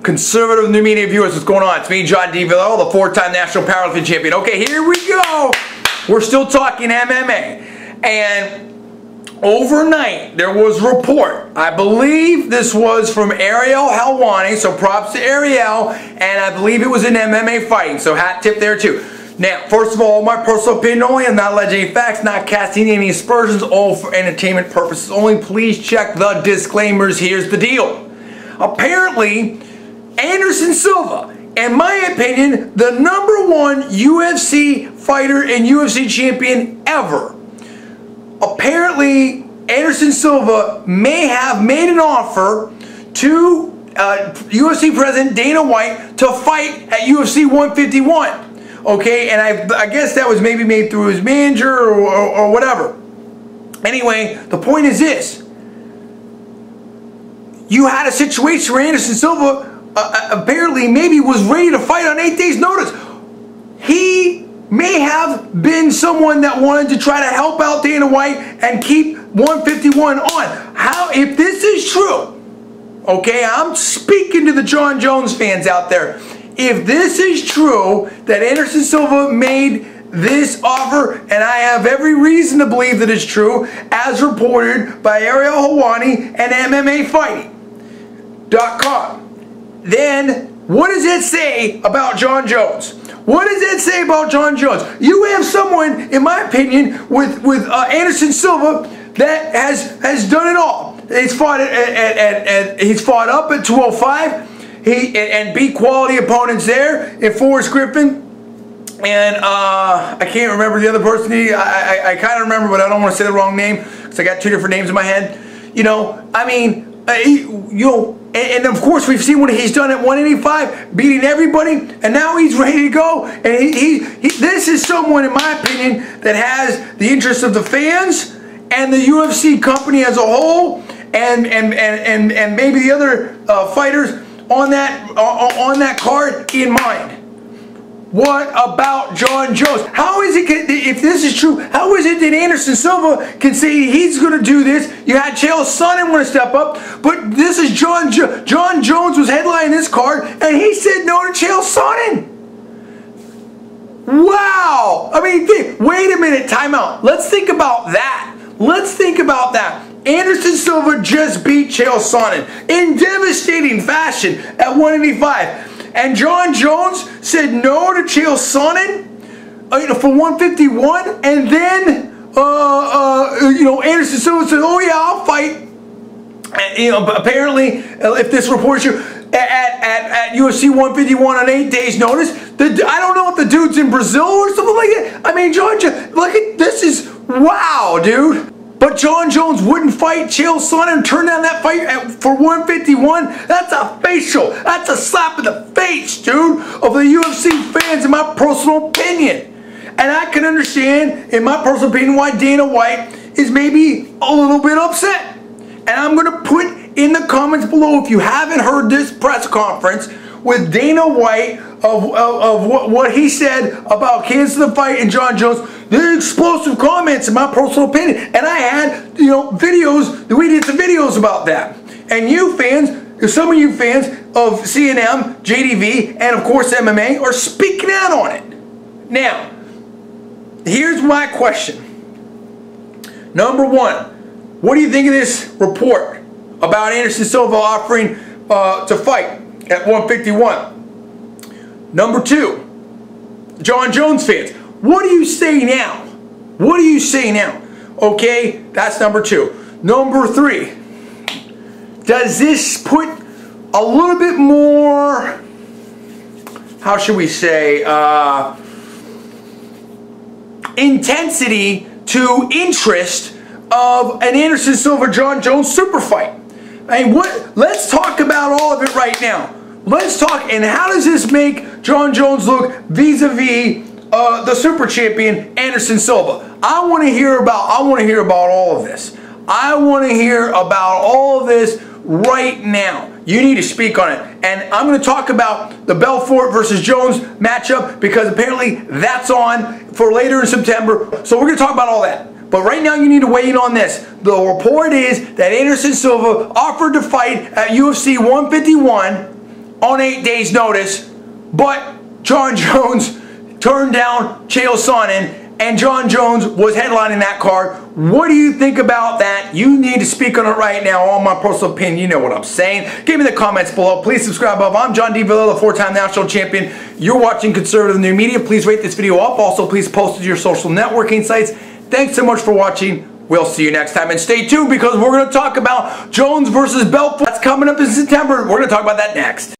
conservative new media viewers, what's going on? It's me, Jon Villarreal, the 4-time national powerlifting champion. Okay, here we go. We're still talking MMA. And overnight, there was a report. I believe this was from Ariel Helwani, so props to Ariel. And I believe it was in MMA Fighting, so hat tip there too. Now, first of all, my personal opinion only. I'm not alleging any facts, not casting any aspersions, all for entertainment purposes only. Please check the disclaimers. Here's the deal. Apparently, Anderson Silva, in my opinion, the #1 UFC fighter and UFC champion ever. Apparently, Anderson Silva may have made an offer to UFC President Dana White to fight at UFC 151. Okay, and I guess that was maybe made through his manager or whatever. Anyway, the point is this. You had a situation where Anderson Silva apparently maybe was ready to fight on 8 days' notice. He may have been someone that wanted to try to help out Dana White and keep 151 on. How, if this is true, okay, I'm speaking to the Jon Jones fans out there. If this is true, that Anderson Silva made this offer, and I have every reason to believe that it's true, as reported by Ariel Helwani and MMAfighting.com, then what does it say about Jon Jones? What does it say about Jon Jones? You have someone, in my opinion, with Anderson Silva that has done it all. He's fought he's fought up at 205. And beat quality opponents there in Forrest Griffin, and I can't remember the other person. I kind of remember, but I don't want to say the wrong name because I got two different names in my head. You know, I mean, and of course we've seen what he's done at 185, beating everybody, and now he's ready to go. And this is someone, in my opinion, that has the interests of the fans and the UFC company as a whole, and maybe the other fighters on that card in mind. What about Jon Jones? How is it, if this is true, how is it that Anderson Silva can say he's going to do this? You had Chael Sonnen want to step up, but this is Jon Jones was headlining this card, and he said no to Chael Sonnen. Wow! I mean, wait a minute, time out. Let's think about that. Let's think about that. Anderson Silva just beat Chael Sonnen in devastating fashion at 185. And Jon Jones said no to Chael Sonnen for 151. And then, Anderson Silva said, oh yeah, I'll fight. And, apparently, if this report is true, at UFC 151 on 8 days' notice, I don't know if the dude's in Brazil or something like that. I mean, look at this is, wow, dude. But Jon Jones wouldn't fight Chael Sonnen and turn down that fight for 151. That's a facial. That's a slap in the face, dude, of the UFC fans, in my personal opinion. And I can understand, in my personal opinion, why Dana White is maybe a little bit upset. And I'm going to put in the comments below, if you haven't heard this press conference with Dana White of what he said about canceling the fight and Jon Jones, the explosive comments, in my personal opinion. And I had, videos, we did some videos about that. And you fans, some of you fans of CNM, JDV, and of course MMA are speaking out on it. Now, here's my question. #1, what do you think of this report about Anderson Silva offering to fight at 151? #2, Jon Jones fans, what do you say now? What do you say now? Okay, that's #2. #3, does this put a little bit more, how should we say, intensity to interest of an Anderson Silva Jon Jones super fight? I mean, let's talk about all of it right now. Let's talk, and how does this make Jon Jones look vis-a-vis the super champion Anderson Silva? I want to hear about all of this. I want to hear about all of this right now. You need to speak on it. And I'm going to talk about the Belfort versus Jones matchup, because apparently that's on for later in September. So we're going to talk about all that. But right now you need to weigh in on this. The report is that Anderson Silva offered to fight at UFC 151 on 8 days' notice, but Jon Jones turned down Chael Sonnen, and Jon Jones was headlining that card. What do you think about that? You need to speak on it right now. All my personal opinion, you know what I'm saying. Give me the comments below. Please subscribe above. I'm John D. Villarreal, 4-time national champion. You're watching Conservative New Media. Please rate this video up. Also, please post it to your social networking sites. Thanks so much for watching. We'll see you next time. And stay tuned because we're going to talk about Jones versus Belfort. That's coming up in September. We're going to talk about that next.